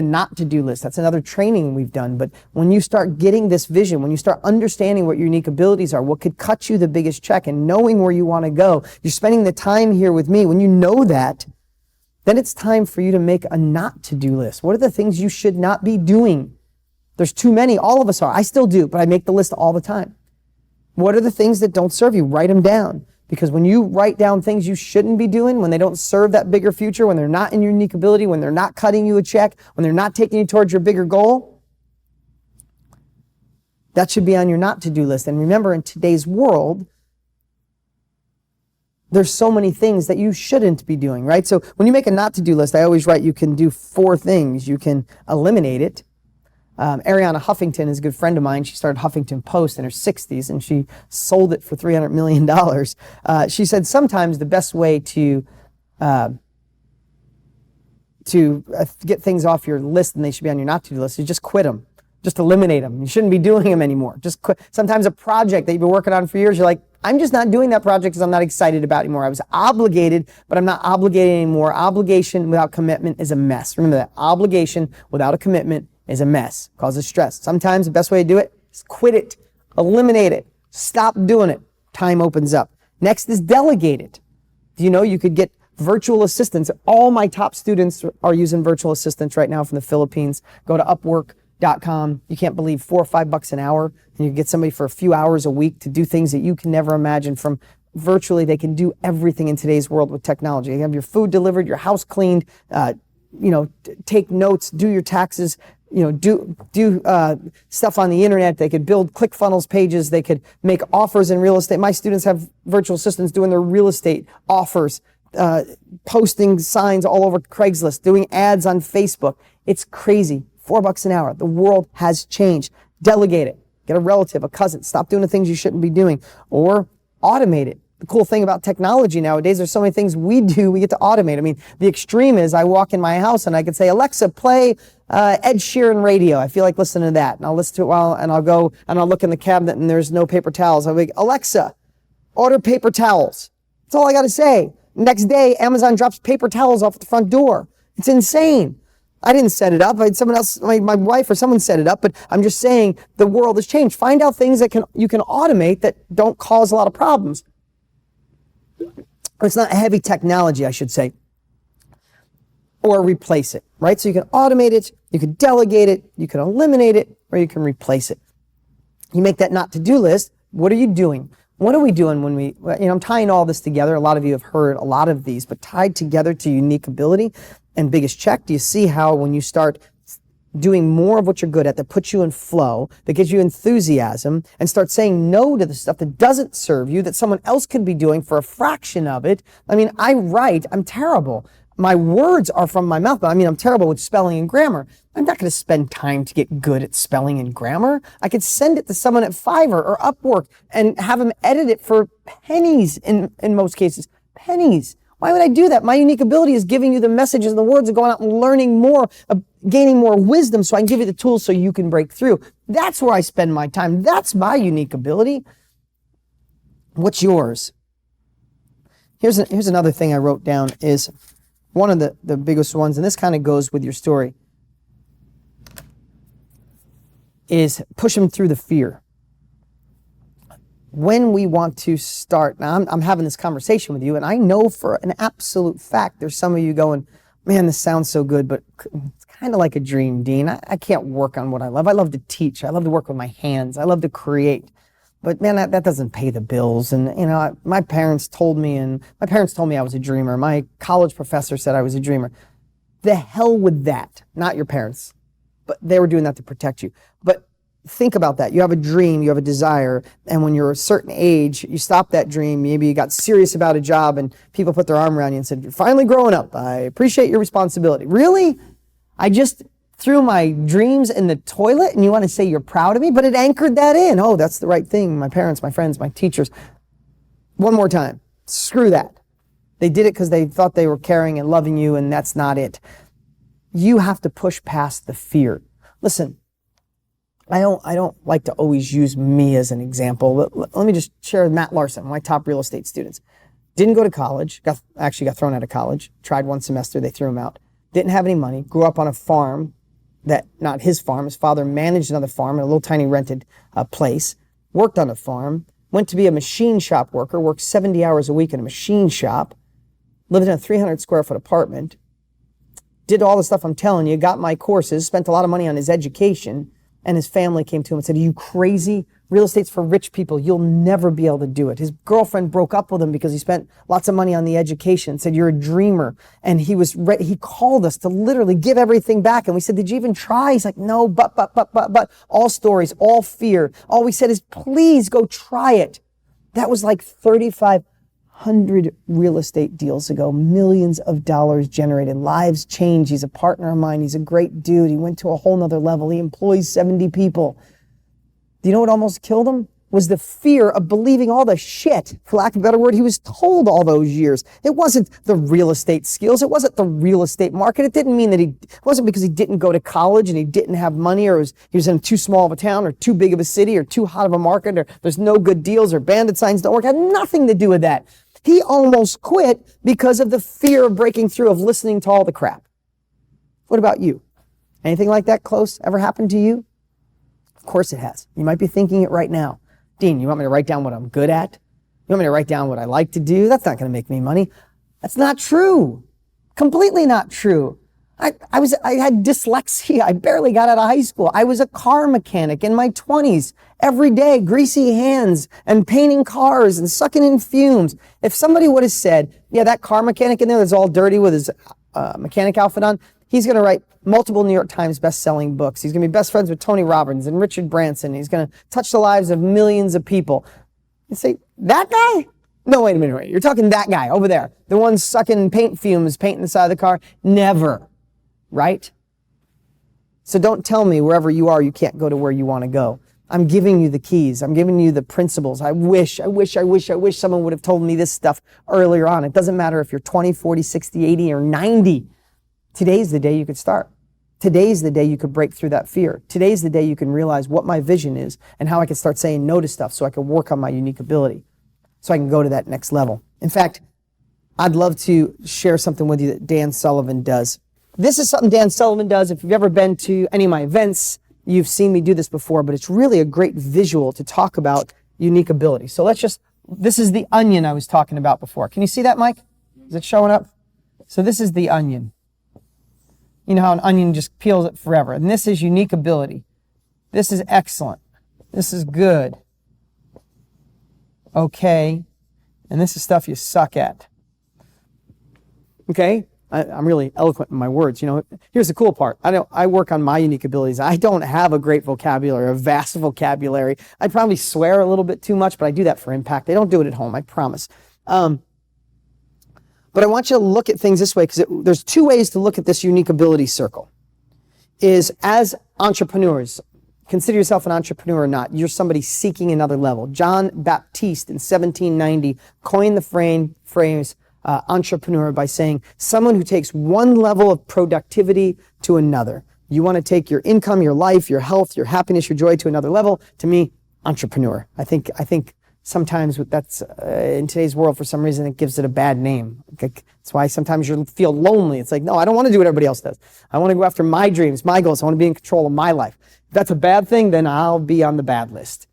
not to-do list. That's another training we've done. But when you start getting this vision, when you start understanding what your unique abilities are, what could cut you the biggest check, and knowing where you want to go, you're spending the time here with me. When you know that, then it's time for you to make a not to-do list. What are the things you should not be doing? There's too many. All of us are. I still do, but I make the list all the time. What are the things that don't serve you? Write them down. Because when you write down things you shouldn't be doing, when they don't serve that bigger future, when they're not in your unique ability, when they're not cutting you a check, when they're not taking you towards your bigger goal, that should be on your not to-do list. And remember, in today's world, there's so many things that you shouldn't be doing, right? So when you make a not to-do list, I always write you can do 4 things. You can eliminate it. Arianna Huffington is a good friend of mine. She started Huffington Post in her 60s, and she sold it for $300 million. She said sometimes the best way to get things off your list, and they should be on your not-to-do list, is just quit them. Just eliminate them. You shouldn't be doing them anymore. Just quit. Sometimes a project that you've been working on for years, you're like, I'm just not doing that project because I'm not excited about it anymore. I was obligated, but I'm not obligated anymore. Obligation without commitment is a mess. Remember that. Obligation without a commitment is a mess, causes stress. Sometimes the best way to do it is quit it, eliminate it, stop doing it. Time opens up. Next is delegate it. Do you know you could get Virtual assistants. All my top students are using virtual assistants right now from the Philippines. Go to Upwork.com. You can't believe $4 or $5 an hour, and you get somebody for a few hours a week to do things that you can never imagine. From virtually, they can do everything in today's world with technology. You have your food delivered, your house cleaned, take notes, do your taxes, do stuff on the internet. They could build ClickFunnels pages. They could make offers in real estate. My students have virtual assistants doing their real estate offers, posting signs all over Craigslist, doing ads on Facebook. It's crazy. $4 an hour. The world has changed. Delegate it. Get a relative, a cousin. Stop doing the things you shouldn't be doing, or automate it. The cool thing about technology nowadays, there's so many things we do, we get to automate. I mean, the extreme is I walk in my house and I could say, Alexa, play Ed Sheeran radio. I feel like listening to that. And I'll listen to it and I'll go and I'll look in the cabinet and there's no paper towels. I'll be, Alexa, order paper towels. That's all I got to say. Next day, Amazon drops paper towels off at the front door. It's insane. I didn't set it up. I had someone else, my wife or someone set it up, but I'm just saying the world has changed. Find out things that you can automate that don't cause a lot of problems. It's not heavy technology, I should say, or replace it, right? So you can automate it, you can delegate it, you can eliminate it, or you can replace it. You make that not to-do list. What are you doing? What are we doing when I'm tying all this together. A lot of you have heard a lot of these, but tied together to unique ability and biggest check. Do you see how when you start doing more of what you're good at, that puts you in flow, that gives you enthusiasm, and start saying no to the stuff that doesn't serve you, that someone else could be doing for a fraction of it? I mean, I write, I'm terrible. My words are from my mouth, but I'm terrible with spelling and grammar. I'm not going to spend time to get good at spelling and grammar. I could send it to someone at Fiverr or Upwork and have them edit it for pennies in most cases. Pennies. Why would I do that? My unique ability is giving you the messages and the words and going out and learning more, gaining more wisdom so I can give you the tools so you can break through. That's where I spend my time. That's my unique ability. What's yours? Here's another thing I wrote down, is one of the biggest ones, and this kind of goes with your story, is push them through the fear. When we want to start, now I'm having this conversation with you, and I know for an absolute fact there's some of you going, man, this sounds so good, but it's kind of like a dream, Dean. I can't work on what I love. I love to teach. I love to work with my hands. I love to create. But man, that doesn't pay the bills. And my parents told me I was a dreamer. My college professor said I was a dreamer. The hell with that. Not your parents, but they were doing that to protect you. But think about that. You have a dream, you have a desire, and when you're a certain age, you stop that dream. Maybe you got serious about a job and people put their arm around you and said, you're finally growing up. I appreciate your responsibility. Really? I just threw my dreams in the toilet and you want to say you're proud of me? But it anchored that in. Oh, that's the right thing. My parents, my friends, my teachers. One more time. Screw that. They did it because they thought they were caring and loving you, and that's not it. You have to push past the fear. Listen, I don't like to always use me as an example. Let me just share Matt Larson, my top real estate students. Didn't go to college, actually got thrown out of college, tried one semester, they threw him out. Didn't have any money, grew up on a farm not his farm. His father managed another farm in a little tiny rented place, worked on a farm, went to be a machine shop worker, worked 70 hours a week in a machine shop, lived in a 300 square foot apartment, did all the stuff I'm telling you, got my courses, spent a lot of money on his education. And his family came to him and said, are you crazy? Real estate's for rich people. You'll never be able to do it. His girlfriend broke up with him because he spent lots of money on the education and said, you're a dreamer. And he called us to literally give everything back. And we said, did you even try? He's like, no, but. All stories, all fear. All we said is, please go try it. That was like 3,500 real estate deals ago, millions of dollars generated, lives changed. He's a partner of mine. He's a great dude. He went to a whole nother level. He employs 70 people. Do you know what almost killed him? Was the fear of believing all the shit, for lack of a better word, he was told all those years. It wasn't the real estate skills. It wasn't the real estate market. It didn't mean that it wasn't because he didn't go to college and he didn't have money, or he was in too small of a town or too big of a city or too hot of a market, or there's no good deals or bandit signs don't work. It had nothing to do with that. He almost quit because of the fear of breaking through, of listening to all the crap. What about you? Anything like that close ever happened to you? Of course it has. You might be thinking it right now. Dean, you want me to write down what I'm good at? You want me to write down what I like to do? That's not going to make me money. That's not true. Completely not true. I had dyslexia. I barely got out of high school. I was a car mechanic in my 20s every day, greasy hands and painting cars and sucking in fumes. If somebody would have said, yeah, that car mechanic in there that's all dirty with his mechanic outfit on, he's going to write multiple New York Times best-selling books. He's going to be best friends with Tony Robbins and Richard Branson. He's going to touch the lives of millions of people. You say, that guy? No, wait a minute. You're talking that guy over there. The one sucking paint fumes, painting the side of the car. Never. Right? So don't tell me wherever you are, you can't go to where you want to go. I'm giving you the keys. I'm giving you the principles. I wish someone would have told me this stuff earlier on. It doesn't matter if you're 20, 40, 60, 80, or 90. Today's the day you could start. Today's the day you could break through that fear. Today's the day you can realize what my vision is and how I can start saying no to stuff so I can work on my unique ability, so I can go to that next level. In fact, I'd love to share something with you that Dan Sullivan does. This is something Dan Sullivan does. If you've ever been to any of my events, you've seen me do this before, but it's really a great visual to talk about unique ability. So this is the onion I was talking about before. Can you see that, Mike? Is it showing up? So this is the onion. You know how an onion just peels it forever. And this is unique ability. This is excellent. This is good. Okay. And this is stuff you suck at. Okay? I'm really eloquent in my words. You know, here's the cool part. I work on my unique abilities. I don't have a great vocabulary, a vast vocabulary. I probably swear a little bit too much, but I do that for impact. I don't do it at home, I promise. But I want you to look at things this way, because there's two ways to look at this unique ability circle. Is as entrepreneurs, consider yourself an entrepreneur or not, you're somebody seeking another level. John Baptiste in 1790 coined the phrase entrepreneur by saying someone who takes one level of productivity to another. You want to take your income, your life, your health, your happiness, your joy to another level. To me, entrepreneur. I think sometimes that's in today's world, for some reason, it gives it a bad name. That's why sometimes you feel lonely. It's like, no, I don't want to do what everybody else does. I want to go after my dreams, my goals. I want to be in control of my life. If that's a bad thing, then I'll be on the bad list.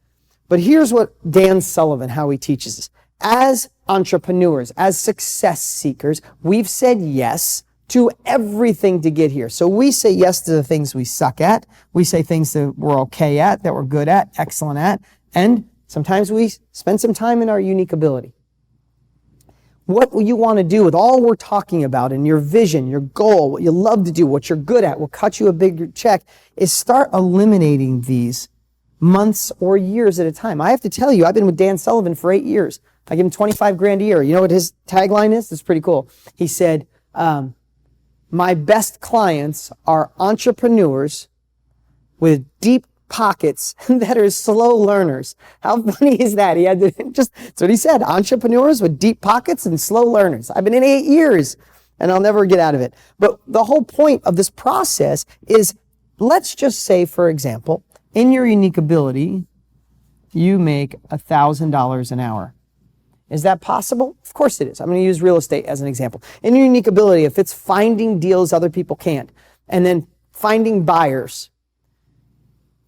But here's what Dan Sullivan, how he teaches us. As entrepreneurs, as success seekers, we've said yes to everything to get here. So we say yes to the things we suck at. We say things that we're okay at, that we're good at, excellent at. And sometimes we spend some time in our unique ability. What you want to do with all we're talking about and your vision, your goal, what you love to do, what you're good at, will cut you a bigger check, is start eliminating these months or years at a time. I have to tell you, I've been with Dan Sullivan for 8 years. I give him 25 grand a year. You know what his tagline is? It's pretty cool. He said, my best clients are entrepreneurs with deep pockets that are slow learners. How funny is that? He had to that's what he said. Entrepreneurs with deep pockets and slow learners. I've been in 8 years and I'll never get out of it. But the whole point of this process is, let's just say, for example, in your unique ability, you make $1,000 an hour. Is that possible? Of course it is. I'm going to use real estate as an example. In your unique ability, if it's finding deals other people can't, and then finding buyers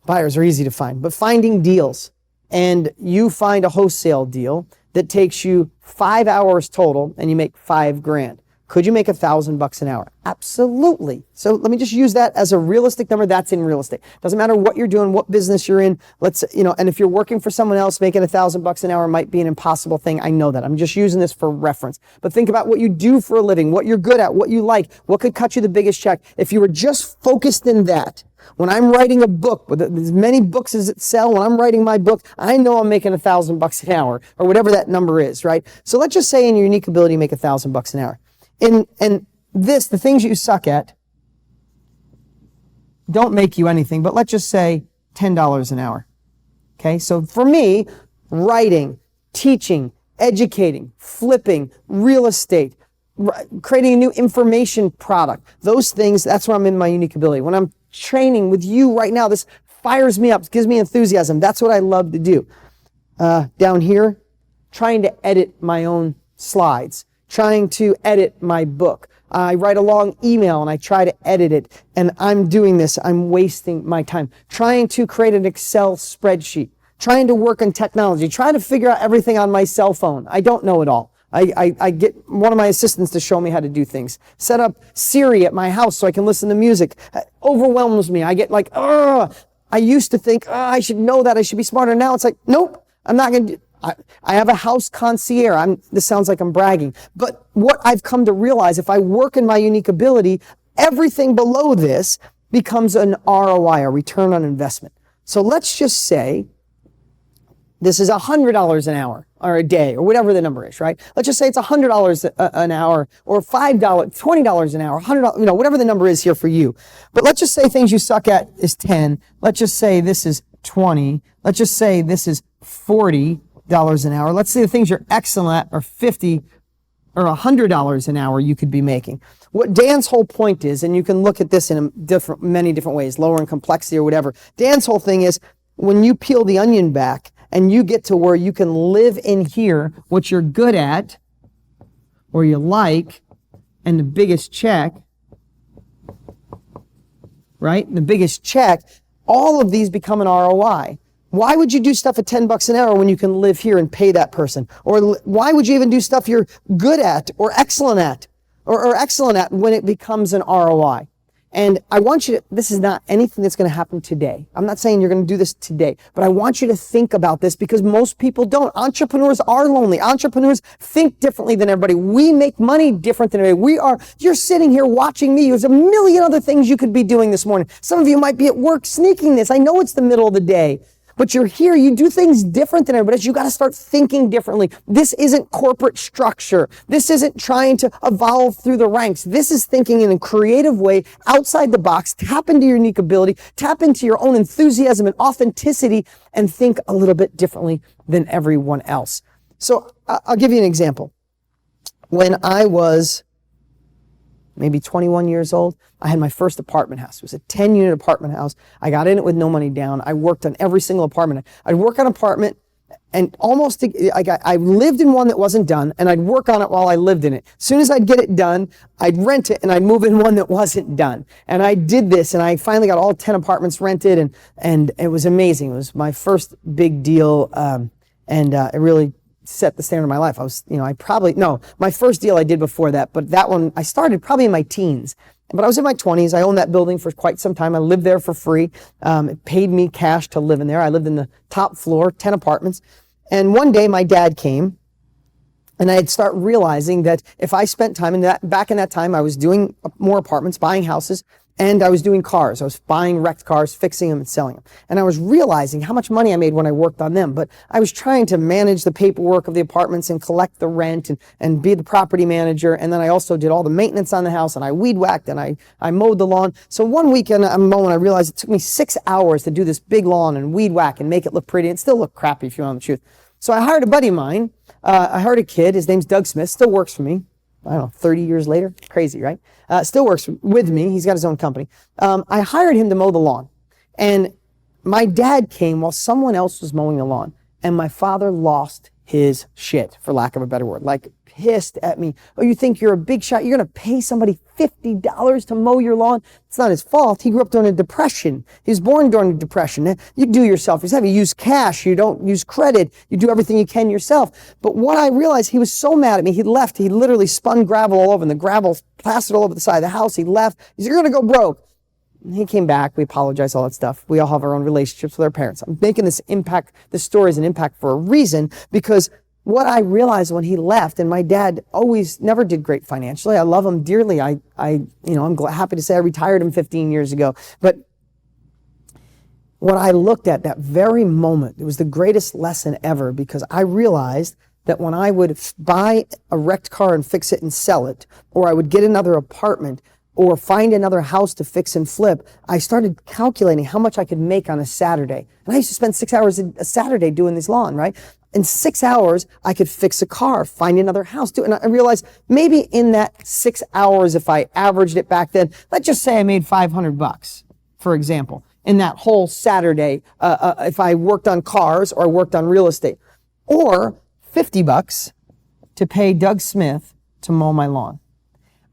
are easy to find, but finding deals, and you find a wholesale deal that takes you 5 hours total and you make $5,000. Could you make $1,000 an hour? Absolutely. So let me just use that as a realistic number. That's in real estate. Doesn't matter what you're doing, what business you're in. And if you're working for someone else, making $1,000 an hour might be an impossible thing. I know that. I'm just using this for reference. But think about what you do for a living, what you're good at, what you like, what could cut you the biggest check. If you were just focused in that, when I'm writing a book, with as many books as it sell, when I'm writing my book, I know I'm making $1,000 an hour, or whatever that number is, right? So let's just say in your unique ability, you make $1,000 an hour. And the things you suck at don't make you anything, but let's just say $10 an hour. Okay, so for me, writing, teaching, educating, flipping, real estate, creating a new information product, those things, that's where I'm in my unique ability. When I'm training with you right now, this fires me up, gives me enthusiasm. That's what I love to do. Down here, trying to edit my own slides, trying to edit my book. I write a long email and I try to edit it, and I'm doing this. I'm wasting my time trying to create an Excel spreadsheet, trying to work on technology, trying to figure out everything on my cell phone. I don't know it all. I get one of my assistants to show me how to do things. Set up Siri at my house so I can listen to music. It overwhelms me. I get like, ugh. I used to think, I should know that. I should be smarter. Now it's like, nope, I'm not going to. I have a house concierge. This sounds like I'm bragging. But what I've come to realize, if I work in my unique ability, everything below this becomes an ROI, a return on investment. So let's just say this is $100 an hour or a day or whatever the number is, right? Let's just say it's $100 an hour or $5, $20 an hour, $100, whatever the number is here for you. But let's just say things you suck at is 10. Let's just say this is 20. Let's just say this is $40 an hour. Let's say the things you're excellent at are 50 or $100 an hour you could be making. What Dan's whole point is, and you can look at this in many different ways, lower in complexity or whatever. Dan's whole thing is when you peel the onion back, and you get to where you can live in here what you're good at or you like, and the biggest check, right? The biggest check, all of these become an ROI. Why would you do stuff at $10 an hour when you can live here and pay that person? Or why would you even do stuff you're good at or excellent at or excellent at when it becomes an ROI? And I want you to, this is not anything that's going to happen today. I'm not saying you're going to do this today, but I want you to think about this because most people don't. Entrepreneurs are lonely. Entrepreneurs think differently than everybody. We make money different than everybody. You're sitting here watching me. There's a million other things you could be doing this morning. Some of you might be at work sneaking this. I know it's the middle of the day. But you're here, you do things different than everybody else. You got to start thinking differently. This isn't corporate structure. This isn't trying to evolve through the ranks. This is thinking in a creative way, outside the box. Tap into your unique ability, tap into your own enthusiasm and authenticity, and think a little bit differently than everyone else. So I'll give you an example. When I was maybe 21 years old, I had my first apartment house. It was a 10-unit apartment house. I got in it with no money down. I worked on every single apartment. I'd work on an apartment and I lived in one that wasn't done, and I'd work on it while I lived in it. As soon as I'd get it done, I'd rent it and I'd move in one that wasn't done. And I did this, and I finally got all 10 apartments rented, and it was amazing. It was my first big deal, and it really set the standard of my life. My first deal I did before that, but that one I started probably in my teens. But I was in my 20s. I owned that building for quite some time. I lived there for free. It paid me cash to live in there. I lived in the top floor, 10 apartments. And one day my dad came, and I'd start realizing that if I spent time back in that time, I was doing more apartments, buying houses, and I was doing cars. I was buying wrecked cars, fixing them and selling them. And I was realizing how much money I made when I worked on them. But I was trying to manage the paperwork of the apartments and collect the rent and be the property manager. And then I also did all the maintenance on the house, and I weed whacked and I mowed the lawn. So one weekend, a moment, I realized it took me 6 hours to do this big lawn and weed whack and make it look pretty. It still looked crappy if you want the truth. So I hired a buddy of mine. I hired a kid. His name's Doug Smith. Still works for me. I don't know, 30 years later. Crazy, right? Still works with me. He's got his own company. I hired him to mow the lawn. And my dad came while someone else was mowing the lawn. And my father lost his shit, for lack of a better word. Like, pissed at me. Oh, you think you're a big shot? You're going to pay somebody $50 to mow your lawn? It's not his fault. He grew up during a depression. He was born during a depression. You do yourself. You use cash. You don't use credit. You do everything you can yourself. But what I realized, he was so mad at me. He left. He literally spun gravel all over, and the gravel plastered all over the side of the house. He left. He said, "You're going to go broke." And he came back. We apologized, all that stuff. We all have our own relationships with our parents. I'm making this story is an impact for a reason, because what I realized when he left, and my dad always never did great financially. I love him dearly. I'm happy to say I retired him 15 years ago. But what I looked at that very moment, it was the greatest lesson ever, because I realized that when I would buy a wrecked car and fix it and sell it, or I would get another apartment, or find another house to fix and flip, I started calculating how much I could make on a Saturday. And I used to spend 6 hours a Saturday doing this lawn, right? In 6 hours, I could fix a car, find another house, do it. And I realized maybe in that 6 hours, if I averaged it back then, let's just say I made $500, for example, in that whole Saturday, if I worked on cars or worked on real estate, or $50 to pay Doug Smith to mow my lawn.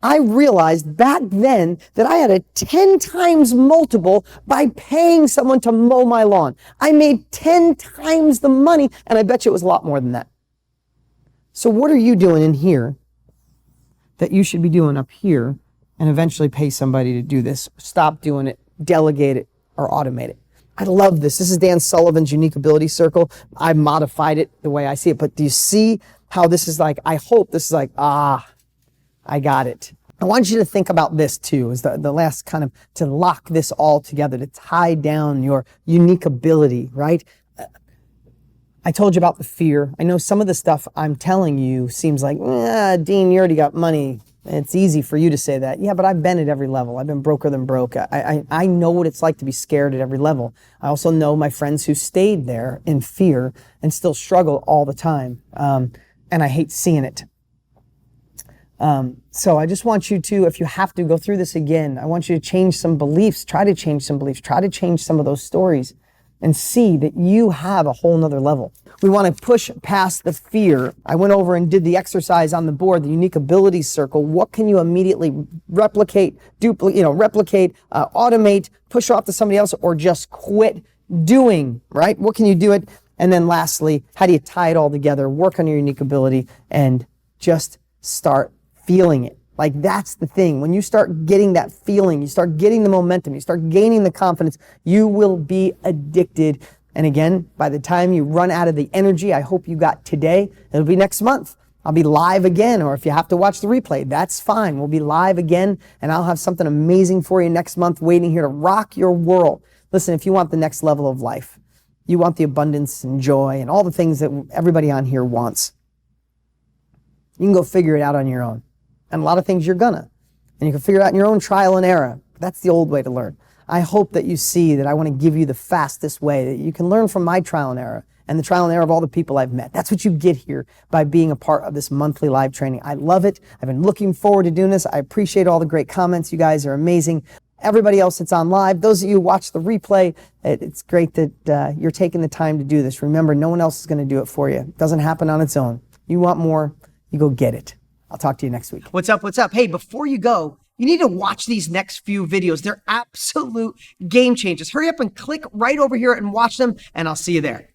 I realized back then that I had a 10 times multiple by paying someone to mow my lawn. I made 10 times the money, and I bet you it was a lot more than that. So what are you doing in here that you should be doing up here and eventually pay somebody to do this? Stop doing it, delegate it, or automate it. I love this. This is Dan Sullivan's Unique Ability Circle. I modified it the way I see it, but do you see how this is like, I hope this is like, I got it. I want you to think about this too, is the last kind of, to lock this all together, to tie down your unique ability, right? I told you about the fear. I know some of the stuff I'm telling you seems like, Dean, you already got money. It's easy for you to say that. Yeah, but I've been at every level. I've been broker than broke. I know what it's like to be scared at every level. I also know my friends who stayed there in fear and still struggle all the time. And I hate seeing it. So I just want you to, if you have to go through this again, I want you to change some beliefs, try to change some beliefs, try to change some of those stories and see that you have a whole nother level. We want to push past the fear. I went over and did the exercise on the board, the unique abilities circle. What can you immediately replicate, automate, push off to somebody else, or just quit doing, right? What can you do it? And then lastly, how do you tie it all together, work on your unique ability, and just start feeling it? Like, that's the thing. When you start getting that feeling, you start getting the momentum, you start gaining the confidence, you will be addicted. And again, by the time you run out of the energy I hope you got today, it'll be next month. I'll be live again, or if you have to watch the replay, that's fine. We'll be live again, and I'll have something amazing for you next month waiting here to rock your world. Listen, if you want the next level of life, you want the abundance and joy and all the things that everybody on here wants, you can go figure it out on your own. And a lot of things you're gonna. And you can figure it out in your own trial and error. That's the old way to learn. I hope that you see that I want to give you the fastest way, that you can learn from my trial and error and the trial and error of all the people I've met. That's what you get here by being a part of this monthly live training. I love it. I've been looking forward to doing this. I appreciate all the great comments. You guys are amazing. Everybody else that's on live, those of you who watch the replay, it's great that you're taking the time to do this. Remember, no one else is going to do it for you. It doesn't happen on its own. You want more, you go get it. I'll talk to you next week. What's up? What's up? Hey, before you go, you need to watch these next few videos. They're absolute game changers. Hurry up and click right over here and watch them, and I'll see you there.